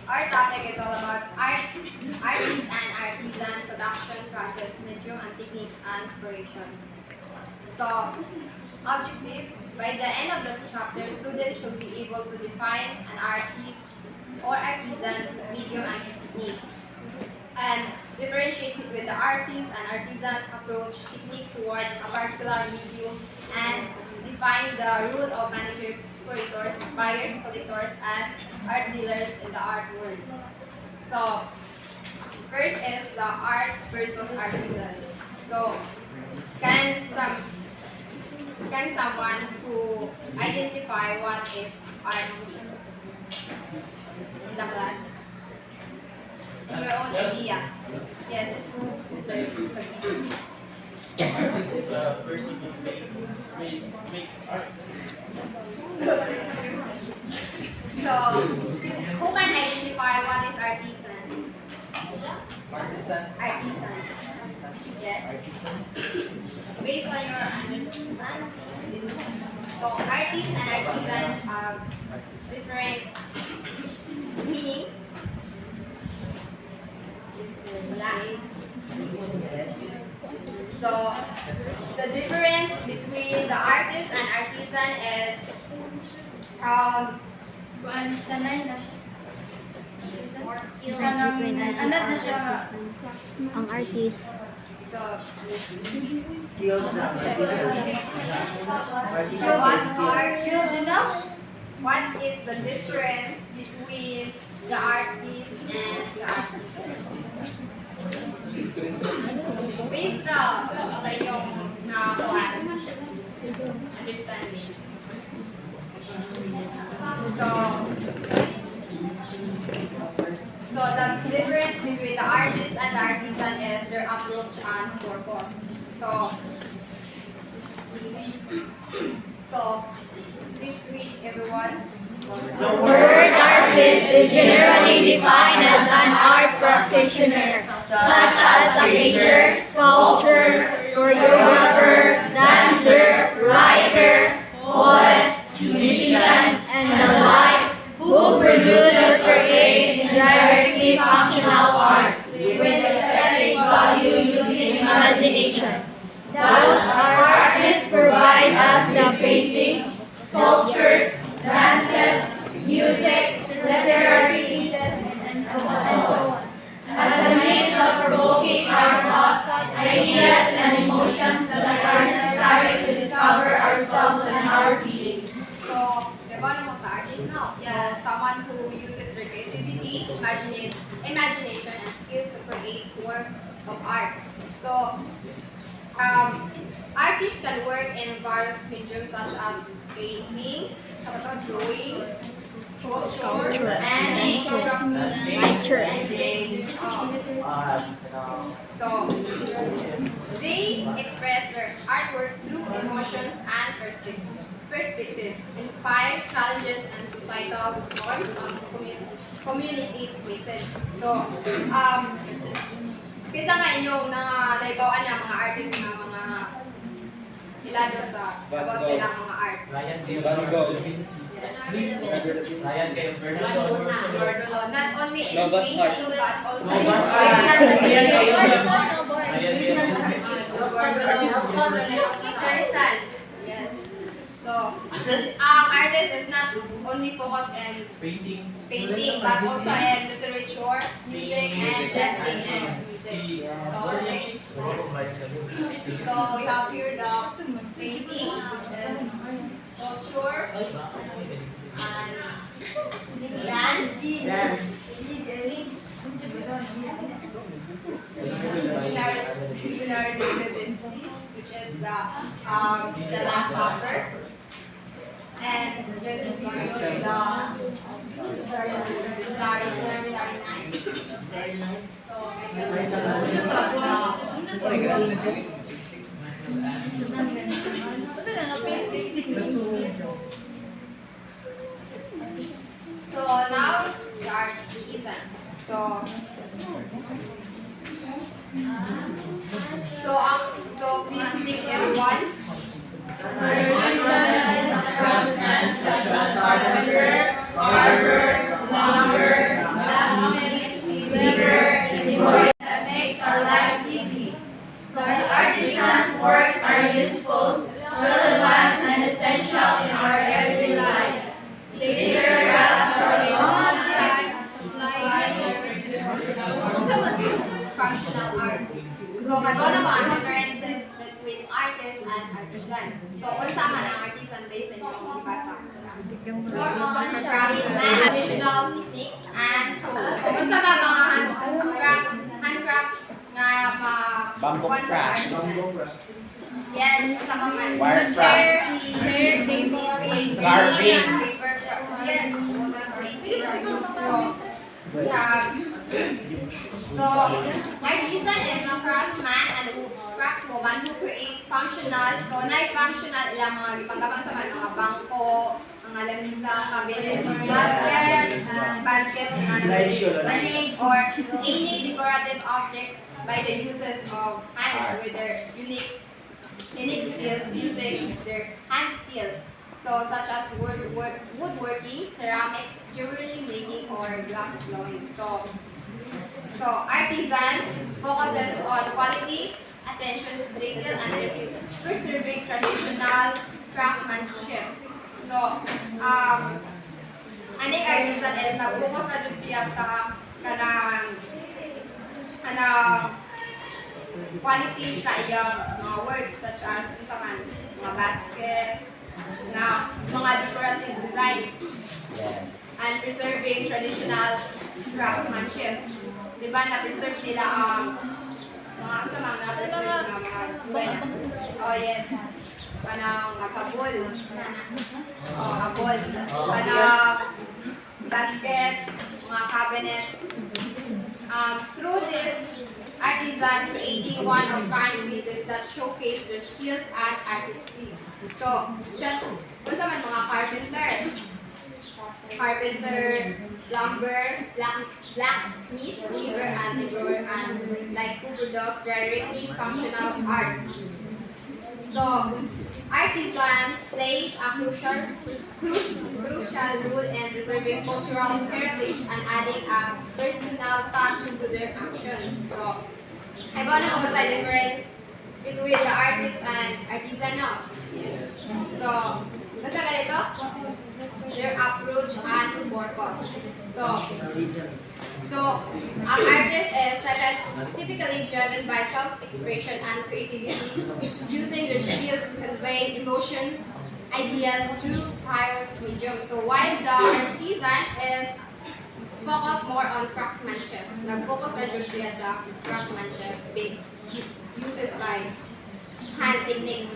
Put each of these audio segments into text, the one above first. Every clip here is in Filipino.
Our topic is all about artists and artisan production process, medium and techniques and curation. So, objectives. By the end of the chapter, students should be able to define an artist or artisan's medium and technique, and differentiate between the artist and artisan approach technique toward a particular medium, and define the role of manager, curators, buyers, collectors, and art dealers in the art world. So, first is the art versus artisan. So, can some can someone who identify what is artist in the class? In your own idea. Yes, Mr. Kapi. Artist is a person who makes art. So, who can identify what is artisan? Artisan. Artisan. Yes. Based on your understanding. So, artist and artisan have different meaning. Wala. So, the difference between the artist and artisan is Sanay na more skill. Between ang artist. So, Skill na. so enough. what is the difference between the artist and the artisan? Based sa inyong nakuhaan, understanding. So the difference between the artist and the artisan is their approach and purpose. So please read everyone. The word artist is generally defined as an art practitioner, such as a painter, sculptor, choreographer, dancer, writer, poet, musician, and the like, who produces or creates indirectly functional arts with aesthetic value using imagination. Thus, our artists provide us the paintings, sculptures, dances, music, literary pieces, and so on, as a means of provoking our thoughts, ideas, and emotions that are necessary to discover ourselves and our being. So, diba naman sa artist, no? So, someone who uses their creativity, imagination, and skills to create work of art. So, artists can work in various mediums such as painting, drawing, sculpture, and photography, and so, they express their artwork through emotions and perspectives, inspire challenges and societal norms on community message. So, kisa nga inyong naibawaan na mga artist na mga kilado sa about silang mga art. Ryan kayo Yes. Ryan kayo Fernando. Not only in Novas art. painting but also in Novas art. Ryan kayo. Artisan. Yes. So, artist is not only focused in painting but also in literature, music, and dancing and music. So we have here the painting, which is sculpture, and dancing. Which is the Last Supper, and this is going to be the Starry Night. So so now we are artisan. So please pick everyone. Craftsman such as carpenter, barber, plumber, artisan. So, unsa man ang artisan based on yung ibasa? More on craftsman, traditional techniques, and tools. So, unsa ba mga handcrafts nga Bamboo kuwan sa craft. artisan? Yes, unsa pa man? Wire Chair, Carving. paper craft. Yes, so artisan is a craftsman and craftswoman who creates functional. So, functional ilang mga gipanggapan sa mga bangko, mga lamisa, cabinet, basket, or any decorative object by the uses of hands with their unique skills using their hand skills. So, such as woodworking, ceramic, jewelry making, or glass blowing. So artisan focuses on quality, attention to detail, and preserving traditional craftsmanship. So, I think artisan is nag-focus na dun siya sa kanang quality sa iyang mga work such as mga basket, na mga decorative design, Yes. and preserving traditional craftsmanship. Diba, na-preserve nila mga na-preserve nga mga duway na. Oh yes. Kanang habol. Habol. Kanang basket, mga cabinet. Through this, artisan creating one-of-kind pieces that showcase their skills and artistry. So, kung sa man mga carpenter, plumber, blacksmith, weaver, and embroiderer, and like who does directly functional arts. So, artisan plays a crucial role in preserving cultural heritage and adding a personal touch to their action. So, I want to know the difference between the artist and artisan now. So, nasa ganito? Their approach and purpose. So, an artist is typically driven by self-expression and creativity, using their skills to convey emotions, ideas through various mediums. So, while the artisan is focused more on craftsmanship, nag-focus na dyan siya sa craftsmanship, uses by hand techniques,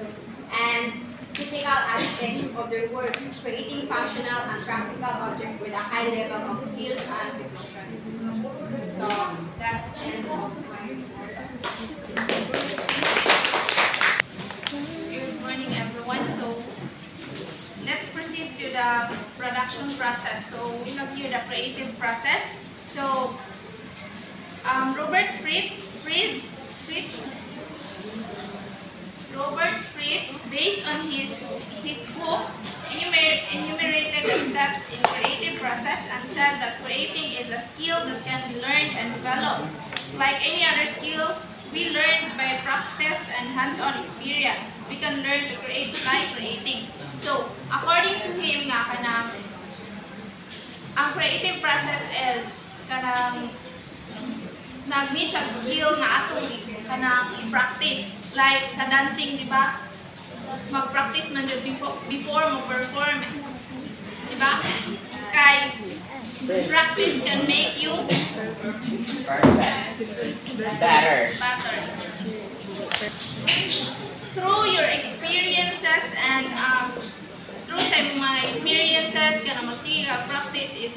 and critical aspect of their work, creating functional and practical objects with a high level of skills and precision. So that's the end of my Good morning, everyone. So let's proceed to the production process. So we have here the creative process. So Robert Fritz, based on his book, enumerated the steps in creative process and said that creating is a skill that can be learned and developed. Like any other skill, we learn by practice and hands-on experience. We can learn to create by creating. So, according to him nga kanang ang creative process is kanang nag-need siya skill nga atong kanang i-practice. Like sa dancing, di ba? Mag-practice man dyan before mo perform. Di ba? Kay practice can make you Better. Through your experiences and through sa imong mga experiences ka na magsige ka practice is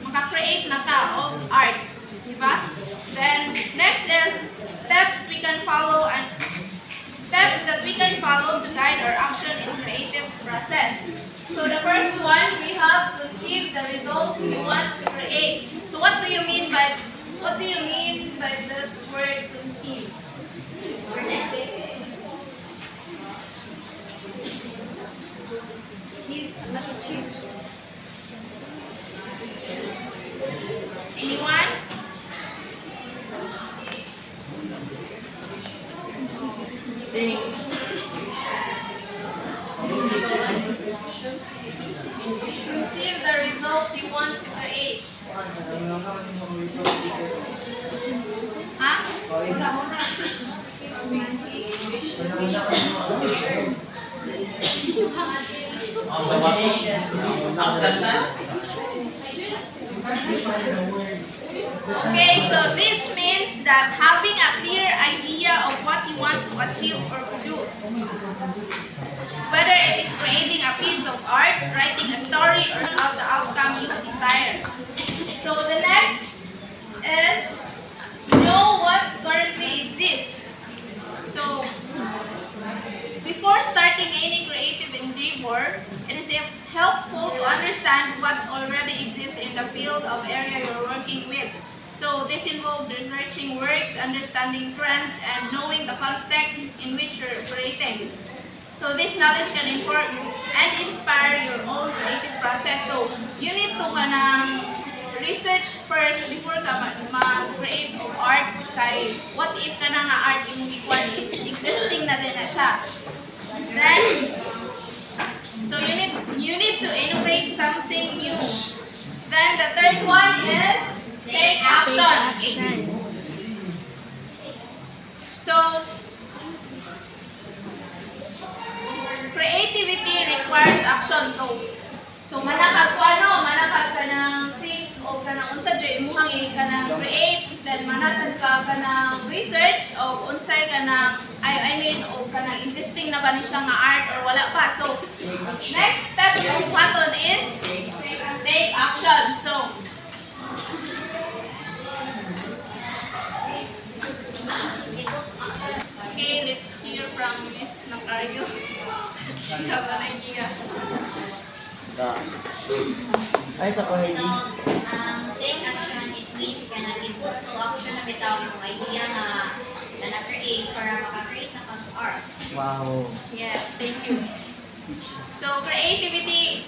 maka-create na ka of art. Di ba? Then next is steps that we can follow to guide our action in creative process. So the first one, we have conceive the results we want to create. So what do you mean by this word conceive? Word like this. Anyone? Conceive the result you want to create. Ha? Imagination. Okay, so this means that having a clear idea of what you want to achieve or produce. Whether it is creating a piece of art, writing a story, or of the outcome you desire. So the next is know what currently exists. So before starting any creative endeavor, it is helpful to understand what already exists in the field of area you're working with. So this involves researching works, understanding trends, and knowing the context in which you're operating. So this knowledge can inform and inspire your own creative process. So you need to research first before ka mag-create of art kay what if ka na nga art yung gikuan is existing na din na siya. Then, so you need to innovate something new. Then the third one is take actions. So creativity requires action. So manakag ka ng think o ka ng unsa dre imong ka ng create, then manasad ka ng research o unsay ka ng I mean o ka ng existing na ba ni siya nga art or wala pa. So next step ng pattern is take action. So okay, let's hear from Miss Nakaryo. She have an idea. Ay, sa ko, Heidi. Take action, it means ka nag-input to action na bitaw yung idea na na-create para maka-create na kag-art. Wow. Yes, thank you. So creativity,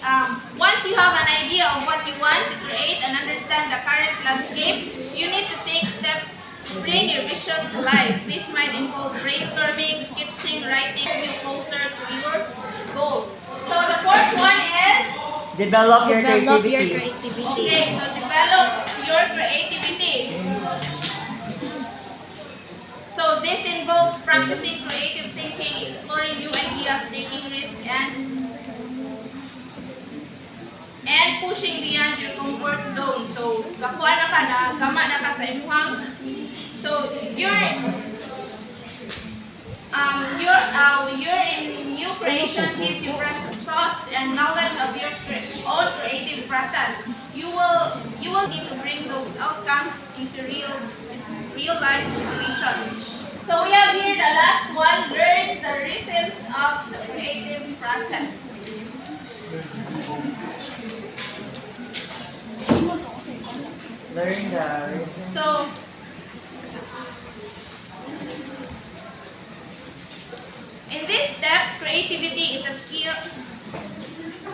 once you have an idea of what you want to create and understand the current landscape, you need to take steps to bring your vision to life. This might involve brainstorming, sketching, writing you closer to your goal. So the fourth one is Develop your Develop your creativity. creativity. okay, so develop your creativity. So this involves practicing creative thinking, exploring new ideas, taking risks, and pushing beyond your comfort zone. So kakuha na ka na, gama na ka sa imuhang. So your in new creation gives you fresh thoughts and knowledge of your own creative process. You will need to bring those outcomes into real life situations. So we have here the last one, learn the rhythms of the creative process. Learn the... So in this step, creativity is a skill.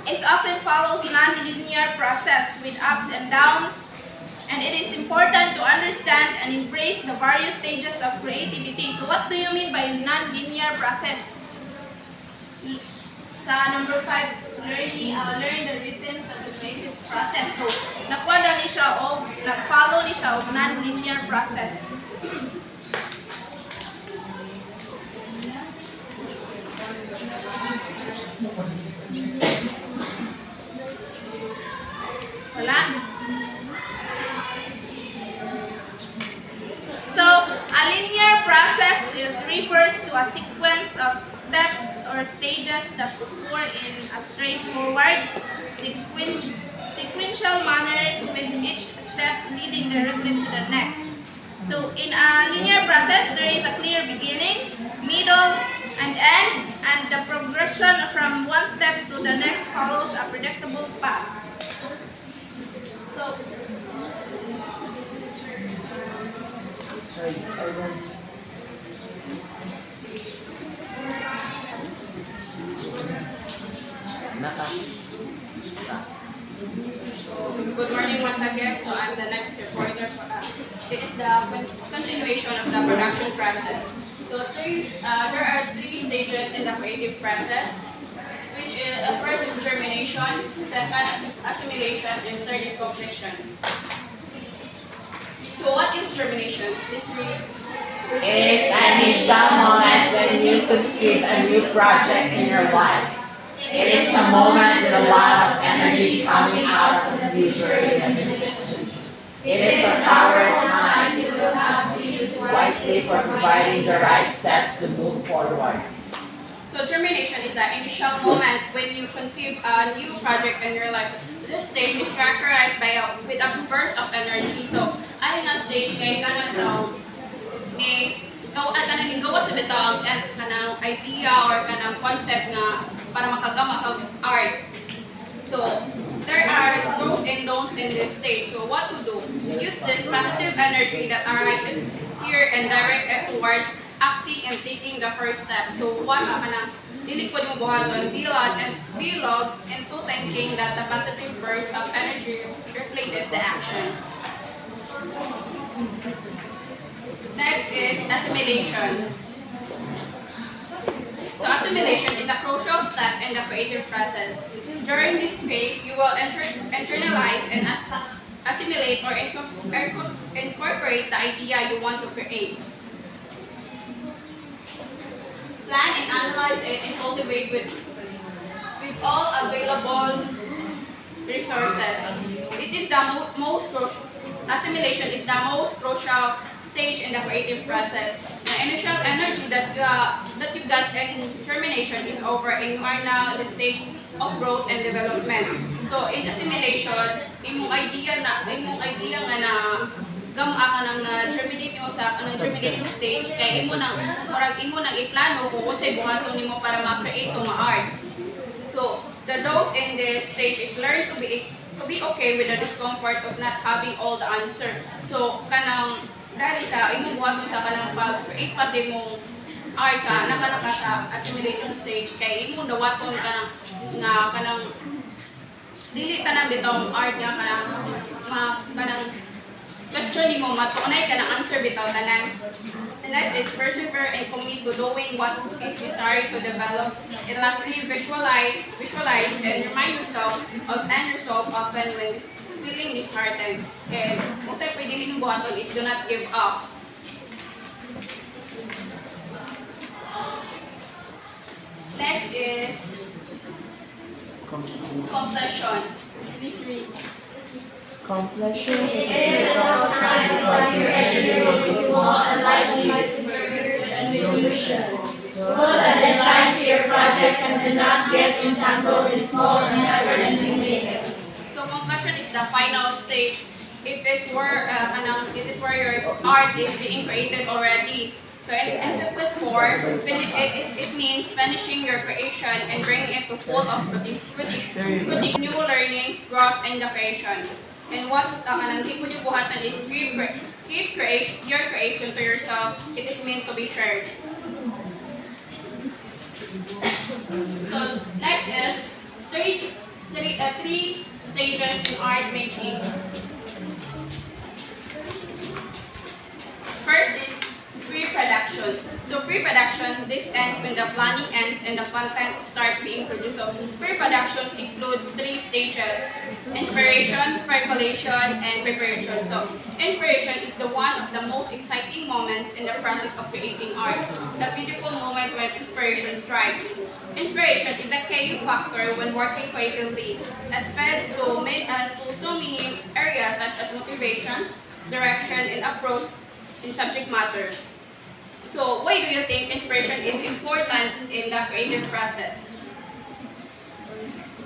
It often follows non-linear process with ups and downs, and it is important to understand and embrace the various stages of creativity. So what do you mean by non-linear process? Sa number 5, learn the rhythms of the creative process. So nakwada ni siya o nag-follow ni siya of non-linear process. Wala? So, a linear process refers to a sequence of steps or stages that occur in a straightforward, sequential manner with each step leading directly to the next. So, in a linear process, there is a clear beginning, middle, and end, and the progression from one step to the next follows a predictable path. So, Good morning once again. So I'm the next reporter. This is the continuation of the production process. So there are 3 stages in the creative process, which is first is germination, second assimilation, and third is completion. So what is germination? Please read. It is an initial moment when you conceive a new project in your life. It is a moment with a lot of energy coming out of the future in a ministry. It is a power time you will have to use wisely for providing the right steps to move forward. So germination is the initial moment when you conceive a new project in your life. This stage is characterized by with a burst of energy. So, ano nga stage kay kanang gawa sa bitaw ang kanang idea or kanang concept nga para makagawa ka art. So, there are do's and don'ts in this stage. So, what to do? Use this positive energy that arises here and direct it towards acting and taking the first step. So, what ka na dilikod mo buhaton, bilog into thinking that the positive burst of energy replaces the action. Next is assimilation. So assimilation is a crucial step in the creative process. During this phase, you will internalize and assimilate or incorporate the idea you want to create. Plan and analyze it and cultivate with all available resources. It is the most crucial. Assimilation is the most crucial stage in the creative process. The initial energy that you got in germination is over, and you are now at the stage of growth and development. So in assimilation, imong idea nga na gama ka nang germinate mo sa germination stage kay imo nang iplano kung usay buhaton nimo para ma-create nga art. So the do's in this stage is learn to be okay with the discomfort of not having all the answer. So kanang dahil sa imong buhaton sa kanang pag-create pa sa imong art sa naka sa assimilation stage kay imong dawaton kanang dili ka nang bitong art nga kanang question mo, matunay ka ng answer bitaw tanan. And next is persevere and commit to doing what is necessary to develop. And lastly, visualize and remind yourself of end result often when feeling disheartened. And kung sa'yo pwede rin buhaton is do not give up. Next is completion. Please read. Completion is It is all time because your energy will be small and likely to experience and evolution. Know that deadline to your projects and do not get entangled in small and never-ending meetings. So completion is the final stage. It is where your art is being created already. So in simplest form, it means finishing your creation and bringing it to full of fruition, new learnings, growth, and the creation. And what di po buhatan is keep your creation to yourself. It is meant to be shared. So next is three stages in art making. First is pre-production. So pre-production, this ends when the planning ends and the content start being produced. So pre-productions include three stages: inspiration, percolation, and preparation. So inspiration is the one of the most exciting moments in the process of creating art. The beautiful moment when inspiration strikes. Inspiration is a key factor when working creatively. It feeds to so many areas such as motivation, direction, and approach in subject matter. So why do you think inspiration is important in the creative process?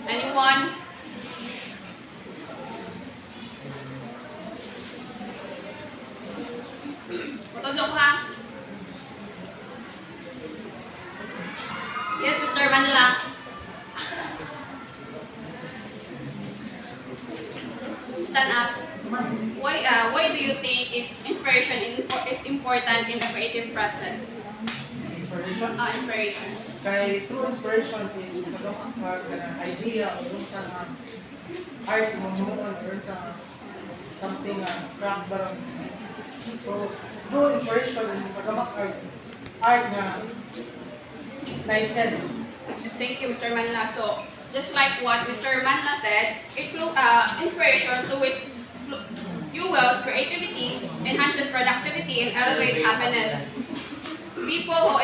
Anyone? Matulog ha? Yes, Mr. Manla. Stand up. Why do you think inspiration is important in the creative process? Inspiration? Inspiration. Kay true inspiration is magagawa ka ng idea o kung sa art mo noon or sa something craft ba. So true inspiration is magagawa art na nice sense. Thank you, Mr. Manla. So, just like what Mr. Manla said, inspiration fuels creativity, enhances productivity, and elevates happiness. People who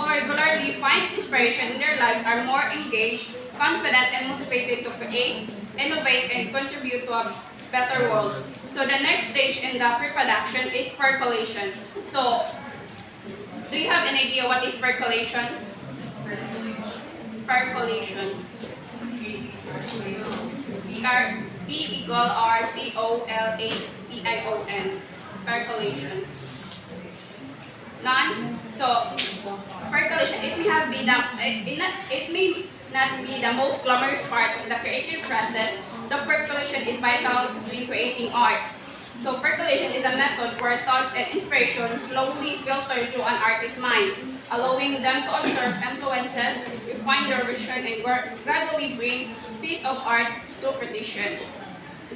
regularly find inspiration in their lives are more engaged, confident, and motivated to create, innovate, and contribute to a better world. So the next stage in the pre-production is percolation. So, do you have an idea what is percolation? Percolation. Percolation. Percolation. None. So percolation, it may not be the most glamorous part of the creative process. The percolation is vital in creating art. So percolation is a method where thoughts and inspiration slowly filter through an artist's mind, allowing them to observe influences, refine their vision, and gradually bring piece of art to fruition.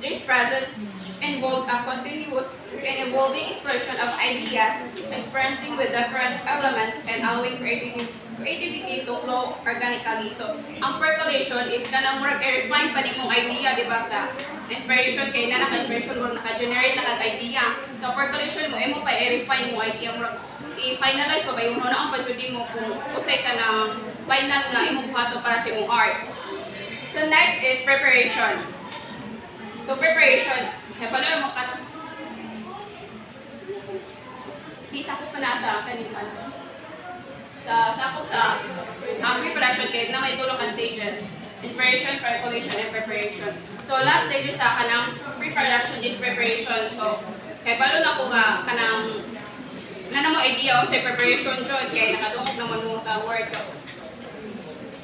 This process involves a continuous and evolving exploration of ideas, experimenting with different elements, and allowing creativity to flow organically. So, ang percolation is kanang murag i-refine pa nimong idea, di ba, sa inspiration, kay na naka-inspiration mo, naka-generate na idea. Sa percolation mo, imo pa i-refine mo idea, murag i-finalize pa ba yung una ang pagsudi mo kung usay ka na final nga imong buhato para sa imong art. So, next is preparation. So preparation, pala mo ka. Kita ko pa na sa kanina. Sa pre-production kaya na may tulong ang stages. Inspiration, percolation, and preparation. So last stage sa kanang pre-production is preparation. So kaya balo na ko nga kanang na mo idea o sa preparation jud kay nakadungog naman mo sa work.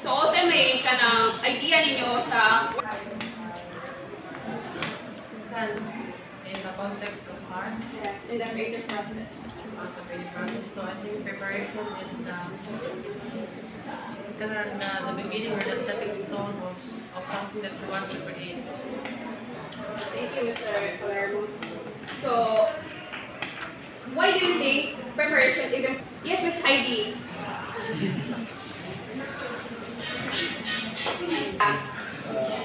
So also may kanang idea ninyo sa in the context of art, yes, in the creative process. the creative process. So I think preparation is the beginning or the stepping stone of something that you want to create. Thank you, Mr. Palermo. So, why do you think preparation is important? Yes, Miss Heidi.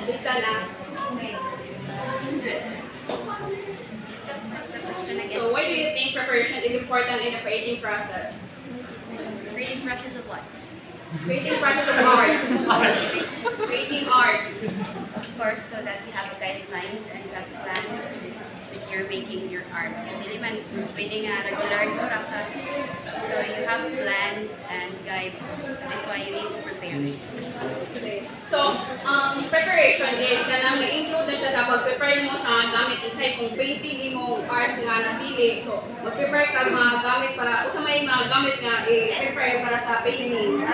Lisa na. So why do you think preparation is important in the creating process? Creating process of what? Creating process of art. Creating art. Of course, so that you have a guidelines and you have plans when you're making your art. Hindi man pwede nga regular ko ka. So you have plans and guide. That's why you need to prepare. Okay. So, preparation is kanang na-include na siya sa pag-prepare mo sa gamit. Insay kung painting imong art nga napili. So, mag-prepare ka mga gamit para, usa may mga gamit nga i-prepare para sa painting.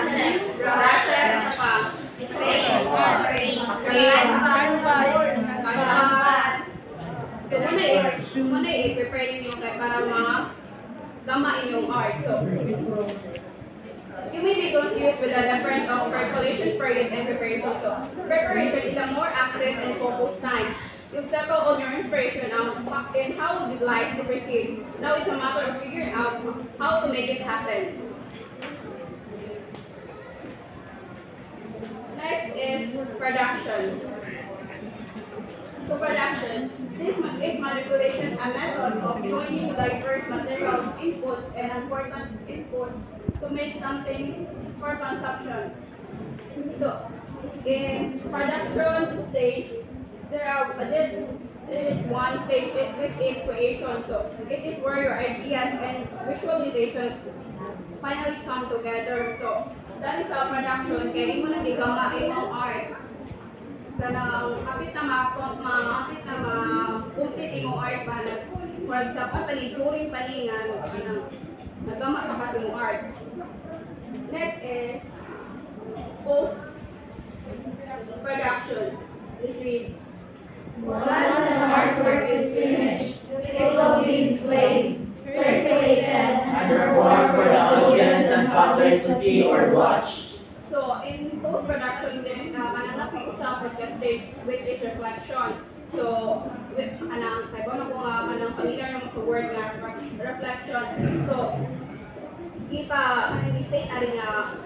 Brushes, pa. So, muna i-prepare ninyo para gama inyong art. So, you may be confused with the difference of percolation period and preparation. So, preparation is a more active and focused time. You settle on your inspiration and how would you like to proceed. Now it's a matter of figuring out how to make it happen. Next is production. So production, this is manipulation, a method of joining diverse materials, inputs, and important inputs to make something for consumption. So, in production stage, there is one stage which is creation. So, it is where your ideas and visualization finally come together. So, that is our production. Kaya imo na gigama imong art. Kanang hapit na complete imong art ba na for example during paningan nagama pa ka imong art. Next is post production. Let's read. Once the artwork is finished, it will be displayed, circulated, And performed for the audience and public to see or watch. So in post-production, then mananap yung sa stage which is reflection. So anang kay bono ko anang familiar naman sa word nga reflection. So i-state ari nga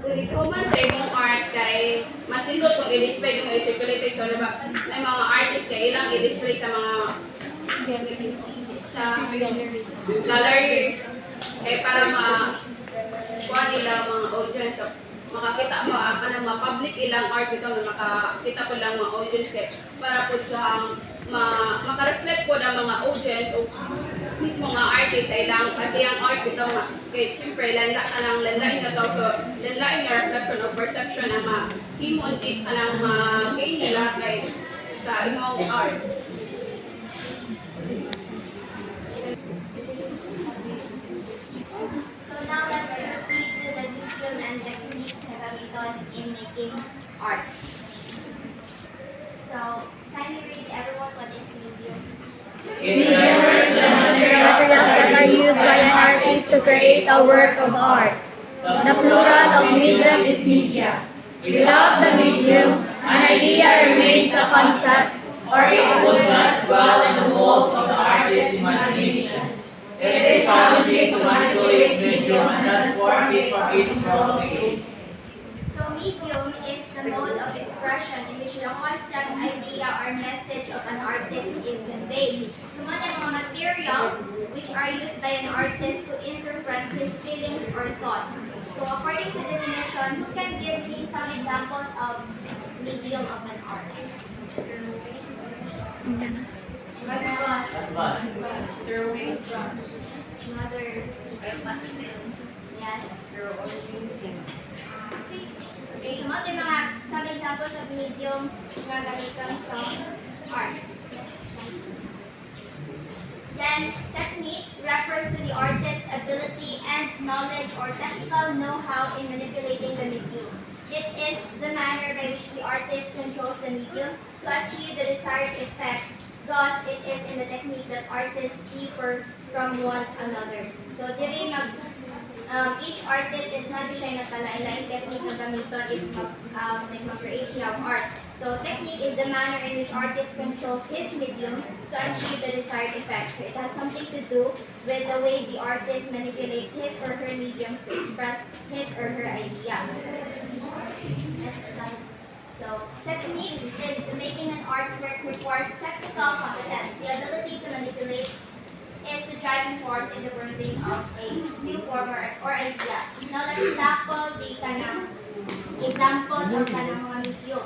human sa imong art kay masindot kung i-display yung i-circulate so diba may mga artist kay ilang i-display sa mga sa gallery para kuha nila mga audience. So, makakita mo, ma-public ilang art ito, makakita ko lang mga audience para po sa maka-reflect po ng mga audience o mismo mga artist ay lang kasi ang art ito kaya siyempre lanlain na to, so lanlain yung reflection of perception na ma-himon ka ng gain nila kay sa imong art. So now let's proceed to the medium and techniques na gamiton in making art. So, can you read everyone what is medium? Mediums are materials that are used by an artist to create a work of art. The plural of medium is media. Without the medium, an idea remains a concept, or it would just dwell in the walls of the artist's imagination. It is challenging to manipulate medium and transform it from its raw state. So medium is the mode of expression in which the concept, idea, or message of an artist is conveyed. So mga materials which are used by an artist to interpret his feelings or thoughts. So according to definition, who can give me some examples of medium of an art? Another yes. Okay, so mga some examples of medium nga gamiton sa art. Then, technique refers to the artist's ability and knowledge or technical know-how in manipulating the medium. It is the manner by which the artist controls the medium to achieve the desired effect. Thus, it is in the technique that artists differ from one another. So, each artist is not siya nagkalain-lain technique na gamiton if mag-create siya of art. So technique is the manner in which artist controls his medium to achieve the desired effect. So it has something to do with the way the artist manipulates his or her mediums to express his or her idea. Next slide. So technique is the making an artwork requires technical competence. The ability to manipulate is the driving force in the birthing of a new form or idea. Now let's tackle the examples of mga medium.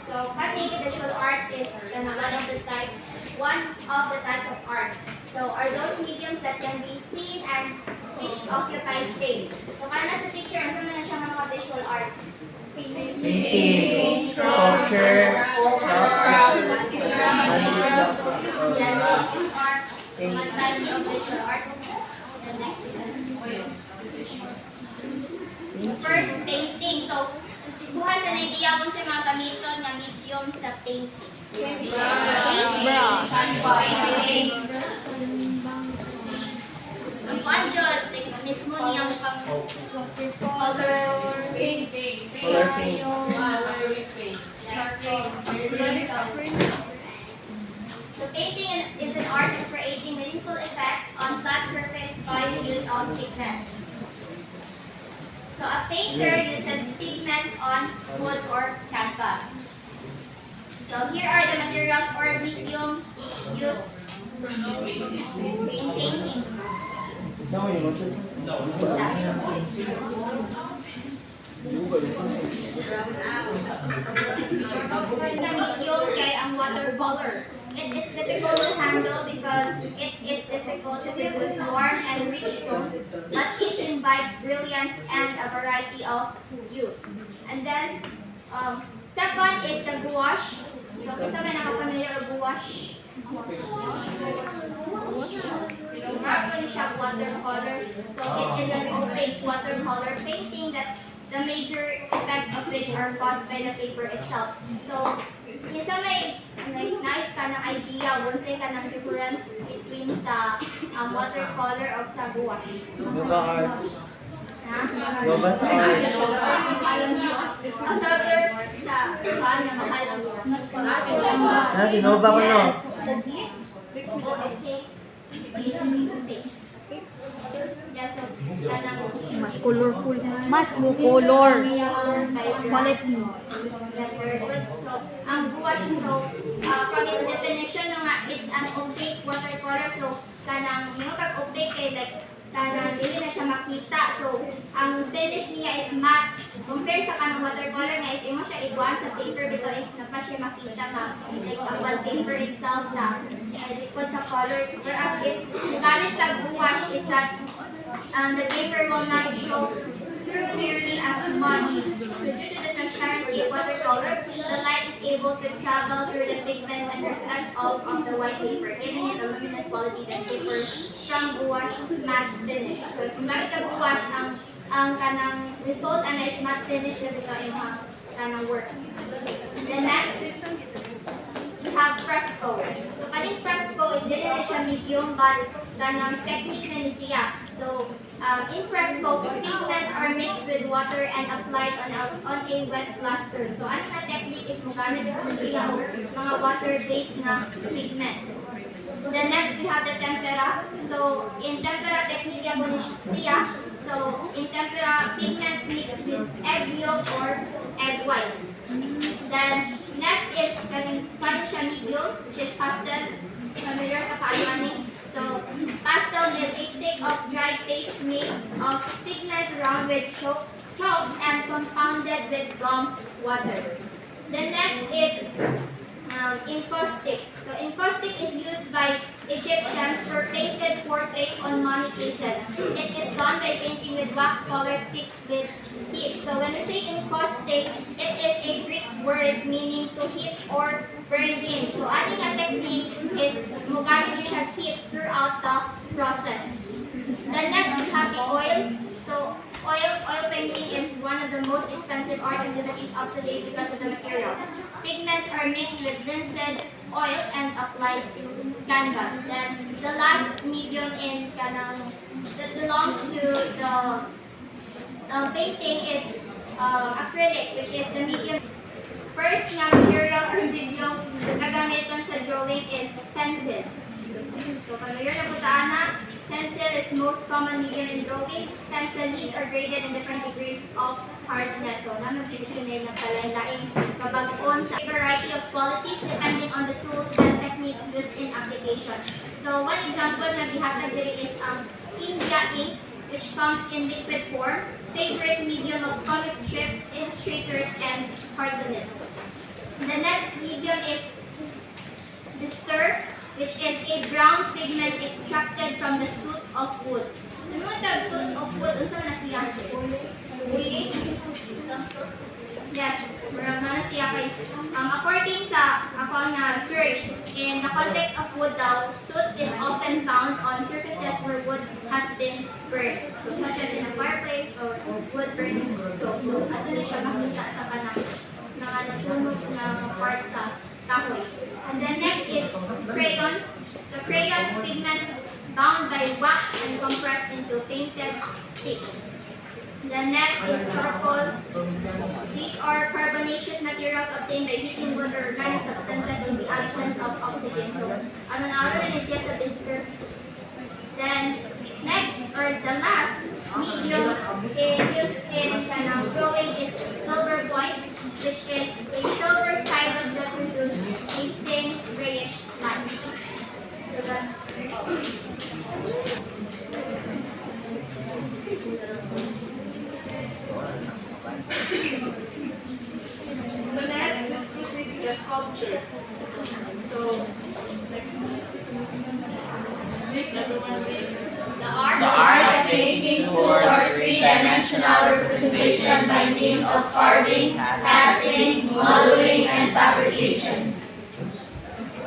So cutting visual art is one of the types of art. So are those mediums that can be seen and which occupy space. So para nasa picture, ano naman siya mga visual arts? Painting, sculpture, What types of visual arts? The next first, painting. So, who has an idea kung sa mga gamiton ng medium sa painting? Ang budget, mismo niyang pang color painting. So painting is an art of creating meaningful effects on flat surface by the use of pigments. So a painter uses pigments on wood or canvas. So here are the materials or medium used in painting. The medium kay ang watercolor. It is difficult to handle because it is difficult to produce warm and rich tones, but it invites brilliance and a variety of hues. And then, second is the gouache. So, kung may nakapamilya o gouache? Hapon siya watercolor. So, it is an opaque watercolor painting that the major effects of which are caused by the paper itself. So, isa may night ka ng idea, once ka ng difference between sa watercolor o sa gouache. Ha? Sa art. Ang other sa paano makalang Sinova ko no. Yes, so, kanang Mas colorful. Mas mo color. quality. That's very good. So, gouache, so, from its definition nga it's an opaque watercolor. So kanang may kag opaque kay like kanang dili na siya makita. So ang finish niya is matte compare sa kanang watercolor nga if imo siya iguan sa paper bito is napa siya makita nga like ang wallpaper itself sa likod sa color. Whereas if gamit kag gouache is that the paper will not show through clearly as much. So due to the transparency of watercolor, the light is able to travel through the pigment and reflect off of the white paper, giving it a luminous quality that differs from gouache matte finish. So kung gamit ka gouache, ang kanang result and is matte finish na bito yung kanang work. And then next, we have fresco. So kaning fresco is dili na siya medium but kanang technique na ni siya. So in fresco, pigments are mixed with water and applied on a wet plaster. So ano nga technique is mugamit siya og mga water-based na pigments. Then next we have the tempera. So in tempera technique yan mo ni siya. So in tempera, pigments mixed with egg yolk or egg white. Then next is kaning siya medium, which is pastel. Familiar ka sa almani. So, pastel is a stick of dried paste made of pigment around with chalk and compounded with gum water. The next is encaustic. So, encaustic is used by Egyptians for painted portraits on mummy cases. It is done by painting with wax colors fixed with heat. So, when we say encaustic, it is a Greek word meaning to heat or burn in. So, ating nga technique is mugamit siya heat throughout the process. Then next, we have the oil. So, oil painting is one of the most expensive art activities of today because of the materials. Pigments are mixed with linseed oil and applied to canvas. Then the last medium in kanang that belongs to the painting is acrylic, which is the medium. First nga material or medium na gamiton sa drawing is pencil. So familiar na po taana, pencil is most common medium in drawing. Pencils are graded in different degrees of hardness. So naman divisional na palain-laing kabag-on sa variety of qualities depending on the tools and techniques used in application. So one example na gihatag diri is ang India ink, which comes in liquid form, favorite medium of comic strip illustrators and cartoonists. The next medium is bistre, which is a brown pigment extracted from the soot of wood. So, mo tag soot of wood, unsa man na siya? Uli? Yes, murag na siya kay according sa ako na search, in the context of wood daw, soot is often found on surfaces where wood has been burned. So, such as in a fireplace or wood burning stove. So, ato na siya makita sa kanang nasunog na part sa kahoy. And then next is crayons. So crayons pigments bound by wax and compressed into painted sticks. The next is charcoal. These are carbonaceous materials obtained by heating wood or organic substances in the absence of oxygen. So ano na rin is just a biscuit. Then next or the last medium is used in kanang drawing is silver point, which is a silver stylus that produces a thin grayish line. So that's all. So next, let's proceed to the sculpture. So, please everyone read. The art of painting full or three-dimensional representation by means of carving, casting, modeling, and fabrication.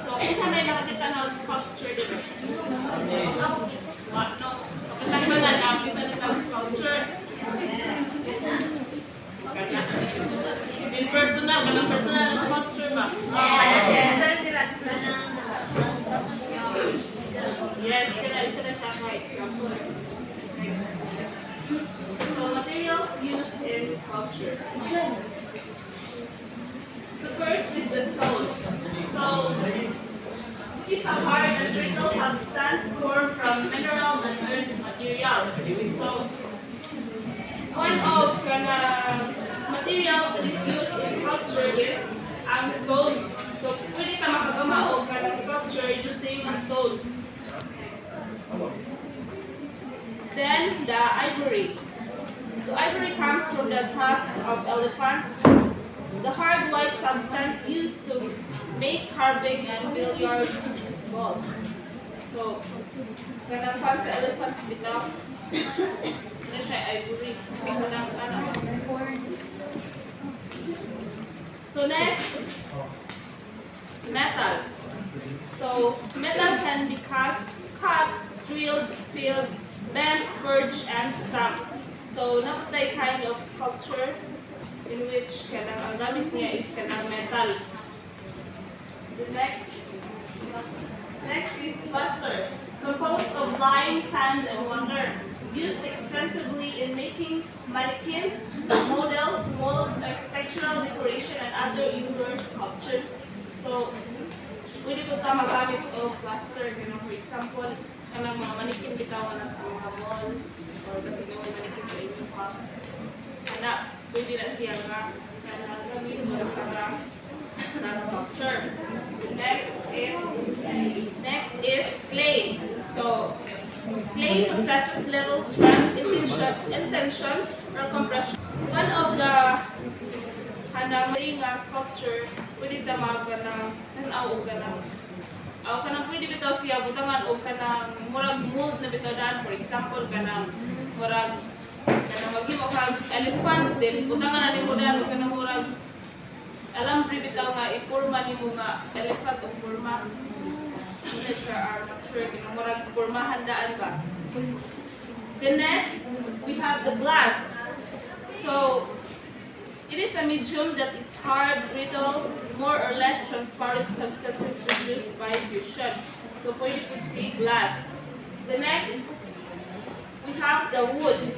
So, kung may nakakita ng sculpture dito? What? No? Kasi mo na nakakita ng sculpture. In personal, walang personal sculpture ba? Yes, kaya isa na siya kahit. So, materials used in sculpture. So, first is the stone. So, it is a hard and brittle substance formed from mineral and earth material. So, one of the materials that is used in sculpture is ang stone. So, pwede ka makagama o same as stone. Then the ivory. So ivory comes from the tusk of elephants, the hard white substance used to make carving and billiard balls. So, kanang pan sa elephants bitaw, na siya ivory. Kanang ano. So next, metal. So metal can be cast, cut, drilled, filled, bent, forged, and stamped. So napatay kind of sculpture in which kanang ang gamit niya is kanang metal. The next is plaster, composed of lime, sand, and water, used extensively in making mannequins, models, molds, architectural decoration, and other indoor sculptures. So, pwede po ka magamit o plaster, for example, kanang mga mannequin bitawan na sa mga mall, or kasi mga mannequin sa inyong house. Ana, pwede na siya nga gamit mo para sa sculpture. Next is clay. So, clay possesses little strength, intention, or compression. One of the may sculpture, pwede tamag ka ng tanaw ka ng pwede bitaw siya butangan o ka ng murag mold na bitaw daan. For example, ka ng murag maghimo kang elephant din, butangan na ni mo daan o ka ng murag alam bitaw nga ipurma ni mo nga elephant o purma. Hindi siya armature, murag purmahan daan ba? The next, we have the glass. So, it is a medium that is hard, brittle, more or less transparent substances produced by fusion. So, pwede po see glass. The next, we have the wood.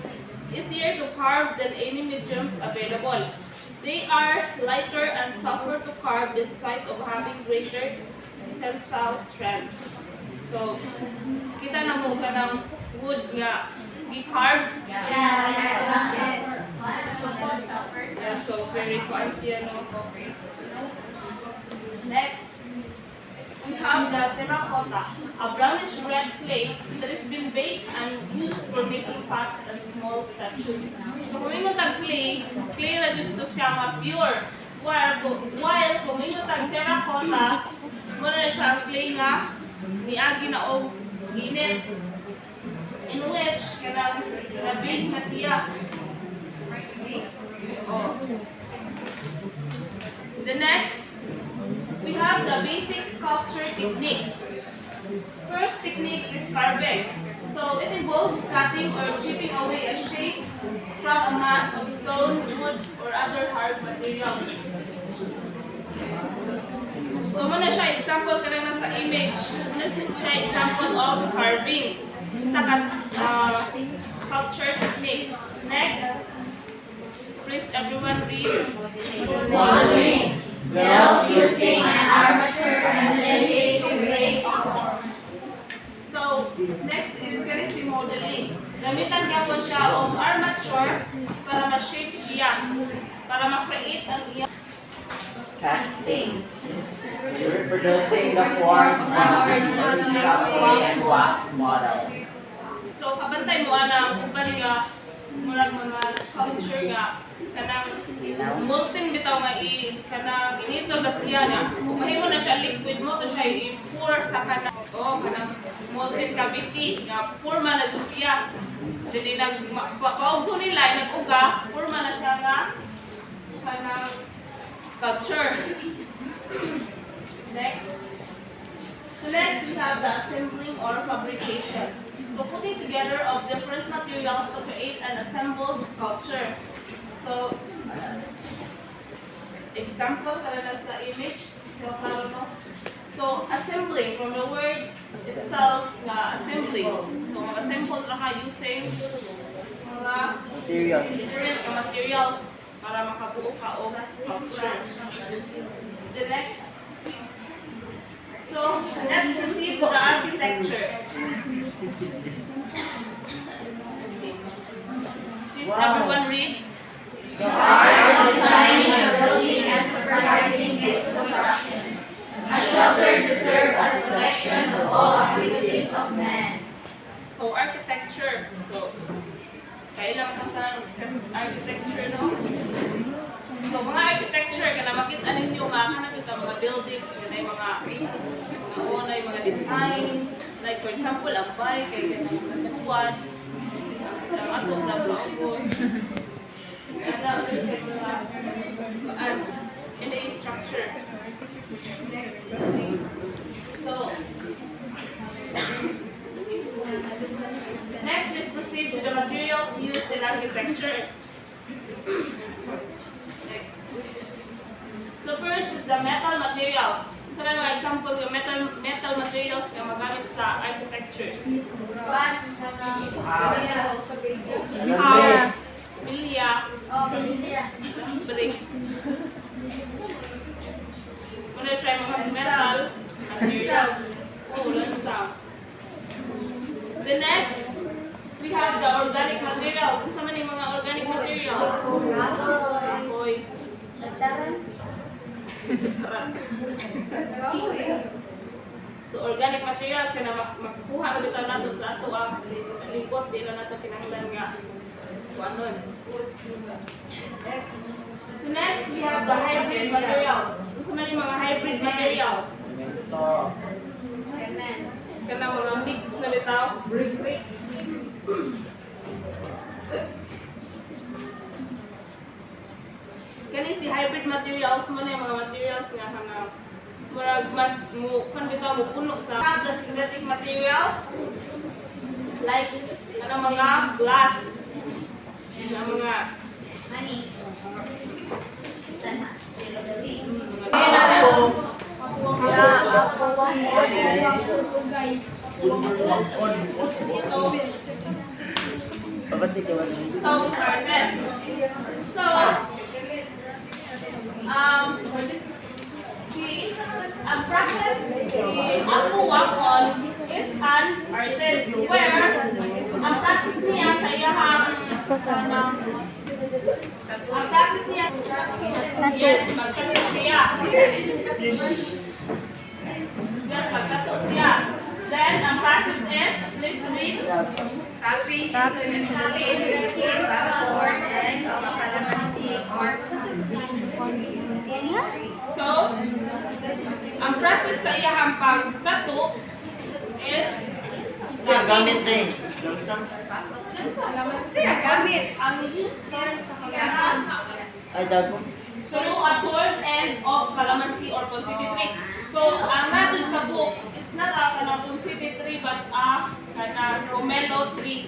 Easier to carve than any mediums available. They are lighter and softer to carve despite of having greater tensile strength. So, kita na mo ka ng wood nga gi-carve. Yeah, so very fancy, no? Next, we have the terracotta, a brownish red clay that has been baked and used for making pots and small statues. So kung inyo tag clay na dito siya nga pure. While kung inyo tag terracotta, muna na siya ang clay nga niagi na o ginit. In which, na-bake na siya. Oh. The next, we have the basic sculpture techniques. First technique is carving. So it involves cutting or chipping away a shape from a mass of stone, wood, or other hard materials. So muna siya example ka na sa image. Muna siya example of carving. Isa ka sculpture technique. Next, please everyone read. Modeling, built using an armature and shape clay. So, next is currency modeling. Gamitan niya po siya of armature para ma-shape siya, para ma-create ang iyang Casting. Reproducing the form from a clay and wax model. So, kabantay mo anang kung bali nga murag mga sculpture nga kanang molten bitaw nga kanang inito na siya nga kung mahimo na siya liquid mo to siya i-pour sa kanang kanang molten cavity nga forma na to siya. Dili nagpapaugo nila nag-uga forma na siya nga kanang sculpture. Next. So next we have the assembling or fabrication. So putting together of different materials to create an assembled sculpture. So example talaga sa image. So assembling from the word itself na assembling. So assemble ka using mga different materials para makabuo ka o sculpture. The next. So let's proceed to the architecture. Please everyone read. The art of designing a building and supervising its construction. A shelter to serve as protection direction of all activities of man. So, architecture. So, kailang kang architecture, no? So, mga architecture, kana makita ninyo nga, kana kita mga buildings, kana yung mga design. Like, for example, ang bay, kay ganang natutuan. Ang atong na sa August. And a structure. So, next, let's proceed to the materials used in architecture. Next. So first is the metal materials. So ano mga example yung metal materials na magamit sa architectures? Bilya, brick. Ano siya yung mga metal materials? Lansang. The next, we have the organic materials. Ano naman yung mga organic materials? Kahoy. So organic materials kaya makukuha na bitaw nato sa ato ang lingkot di na nato kinahanglan nga kuanon. Next. So next we have the hybrid materials. Ano man yung mga hybrid materials? Kana mga mix na bitaw. Kani si hybrid materials mo na yung mga materials nga kana murag mas mo kan bitaw mo puno sa the synthetic materials like ano mga glass na mga ang process ako work on is an artist where ang process niya sa iyahang ang process niya yes, magkato siya yes, magkato siya then ang process is please read Copy, implementation, board, and calamansi or so ang process sa iyahang pagtato is Gamit na eh. siya gamit ang use is Ay, dago. through a third end of calamansi or ponsiti tree. So ang natin sa book, it's not a kana ponsiti tree but a kana pomelo tree.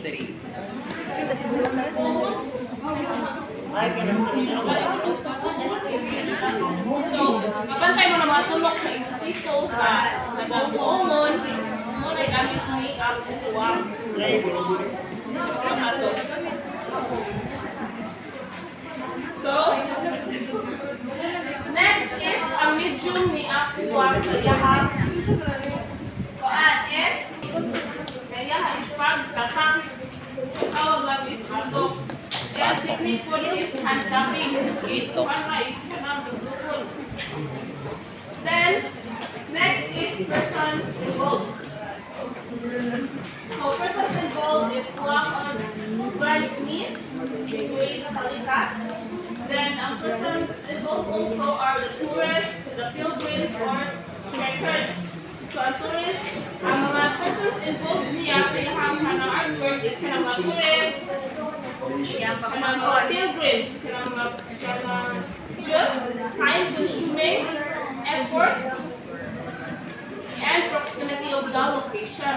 Ay, So, kapantay mo na mga tulok sa inosito, sa nagbuongon, mo na gamit ni ang uwang. So, next is ang medium ni ang uwang sa iyahang. Kuan is, kaya is pagkatak. Tawag lang is atok. And technique po is hand tapping. Ito ka kanang dudukol. Then, next is persons involved. So, persons involved is one on front knees, waist talikas. Then, ang persons involved also are the tourists, the pilgrims, or trekkers. So, ang tourists, ang mga persons involved niya sa iyahang kanang artwork is kanang mga tourists, kanang mga pilgrims, kanang mga just time-consuming effort and proximity of the location.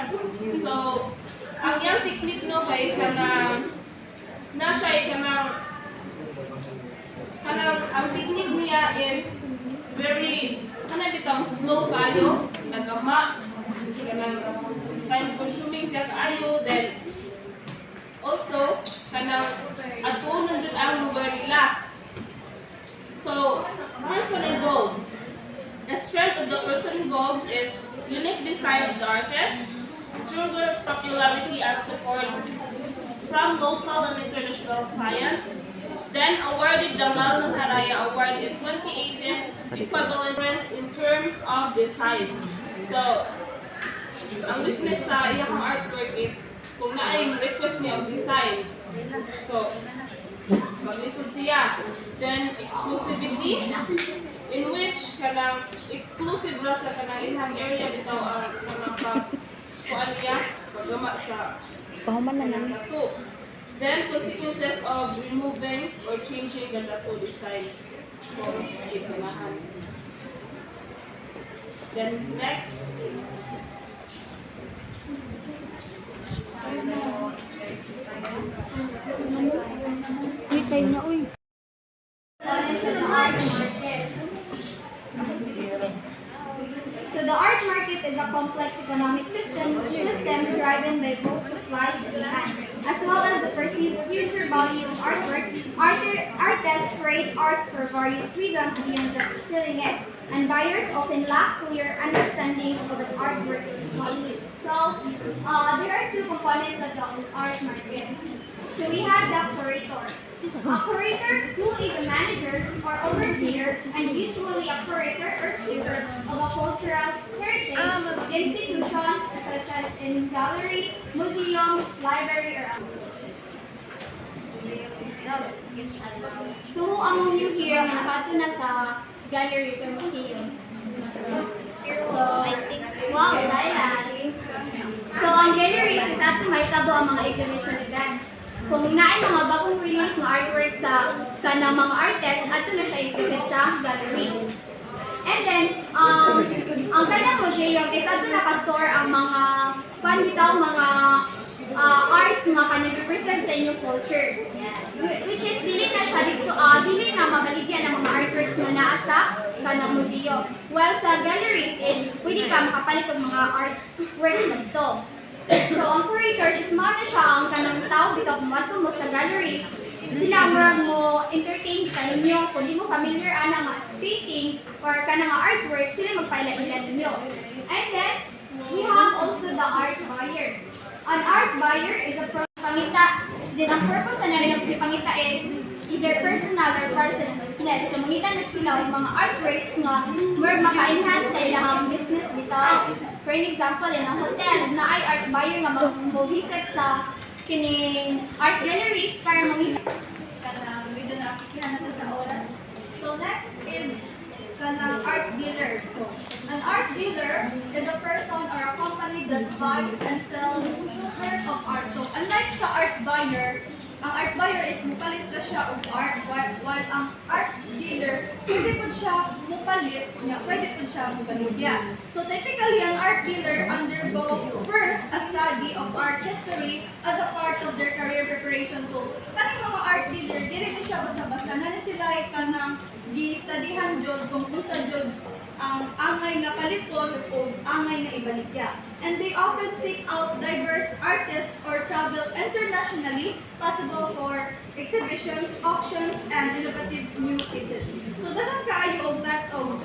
So, ang iyang technique no kay kanang na siya ay kanang ang technique niya is very kanang bitang slow kayo, nagama, kanang time-consuming siya kaayo, then also, kanang atunan dyan ang lugar nila. So, person involved. The strength of the person involved is unique design of the artist, stronger popularity and support from local and international clients, then awarded the Lal Haraya Award in 2018, equivalent in terms of design. So, ang weakness sa iyang artwork is kung naay request niya og design. So, maglisod siya. Then, exclusivity, in which kanang exclusive ra sa kanang ilang area bitaw ang kanang kuan niya paggama sa tattoo. Then, consequences of removing or changing the tattoo design kung ikanahan. Then, next. So the art market is a complex economic system driven by both supply and demand, as well as the perceived future value of artwork. Artists create arts for various reasons beyond just selling it, and buyers often lack clear understanding of the artwork's value. So there are two components of the art market. So we have the curator. A curator who is a manager or overseer and usually a curator or keeper of a cultural heritage institution such as in gallery, museum, library, or so who among you here ang nakato na sa galleries or museum? So, wow, Thailand. So, ang galleries is ato mahitabo ang mga exhibition events. Kung naay mga bagong release ng artwork sa kanang mga artist, ato na siya exhibit sa galleries. And then, ang kanang museum is ato naka-store ang mga mga arts nga kanag-preserve sa inyong culture. Which is, dili na siya dito, dili na mabaligyan ng mga artworks na naa sa kanang museum. While sa galleries, pwede ka makapalit ng mga artworks na ito. So, ang curators is mga siya ang kanang tao bitaw kumato mo sa galleries. Sila ang mo entertain ka ninyo. Kung di mo familiar ana nga painting or kanang artwork, sila magpaila-ila ninyo. And then, we have also the art buyer. An art buyer is a pangita. Then, ang purpose na nilang pangita is either personal or personal business. So, mangita na sila ang mga artworks nga more maka-enhance sa ilang business bitaw. For example, in a hotel, na ay art buyer nga mag-visit sa kining art galleries para mangita. Kanang video na akikihan natin sa oras. So, next is kanang art dealer. So, an art dealer is a person or a company that buys and sells work of art. So, unlike sa art buyer, ang art buyer is mupalit na siya og art, while ang art dealer, pwede po siya mupalit, pwede po siya mubaligya. So typically, ang art dealer undergo first a study of art history as a part of their career preparation. So, kaning mga art dealer, dili na siya basta-basta, na sila kanang gi-studyhan jud kung sa jud ang angay na paliton o angay na ibaligya. And they often seek out diverse artists or travel internationally, possible for exhibitions, auctions, and innovative new pieces. So, daghang kaayo og types of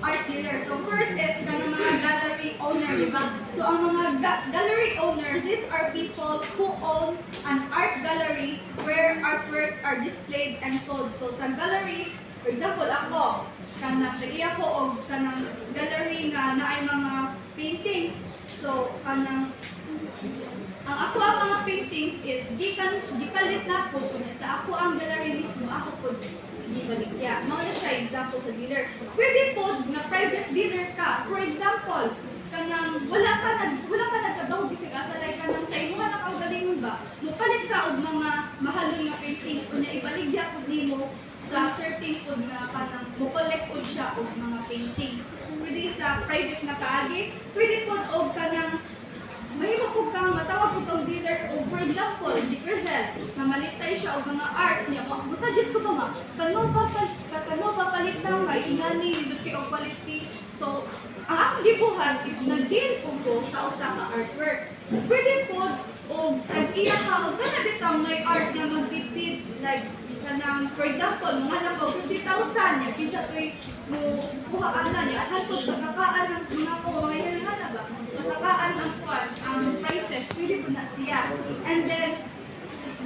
art dealers. So, first is kanang mga gallery owner, diba? So, ang mga gallery owner, these are people who own an art gallery where artworks are displayed and sold. So, sa gallery, for example, ako, kanang tagiya ko og kanang gallery nga naay mga paintings. So, kanang ang ako ang mga paintings is gipalit na po kunya sa ako ang gallery mismo, ako po gibaligya. Mao na siya example sa dealer. Pwede po nga private dealer ka. For example, kanang wala ka nagtrabaho bisig asa like kanang sa imo na kaugalingon ba, mupalit ka og mga mahalon nga paintings kunya ibaligya pud nimo sa certain food na kanang mo-collect po siya og mga paintings. Pwede sa private na kaagi, pwede po og kanang mahimo po kang matawag po kang dealer og for example, si Crizel, mamalitay siya og mga art niya. Musuggest ko ba nga, kano papalit lang kay ingani nindot kay og quality. So, ang akong gibuhat is nag-deal po ko sa usa ka artwork. Pwede po og tag-iya ka og kana bitang like art na mag-repeats like kanang, for example, mga nako 50,000 niya, kinsa to'y mo kuha ana niya, hantod pasakaan ng mga ko, mga hinahana ba? Pasakaan ang kuwan, ang prices, pwede po na siya. And then,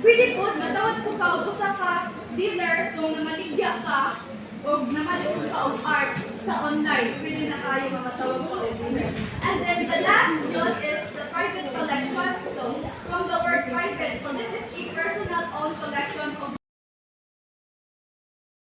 pwede po, matawad po ka, o usa ka dealer kung namaligya ka, o namalig po ka og art sa online. Pwede na kayo matawag po. And then the last one is the private collection. So from the word private, so this is a personal owned collection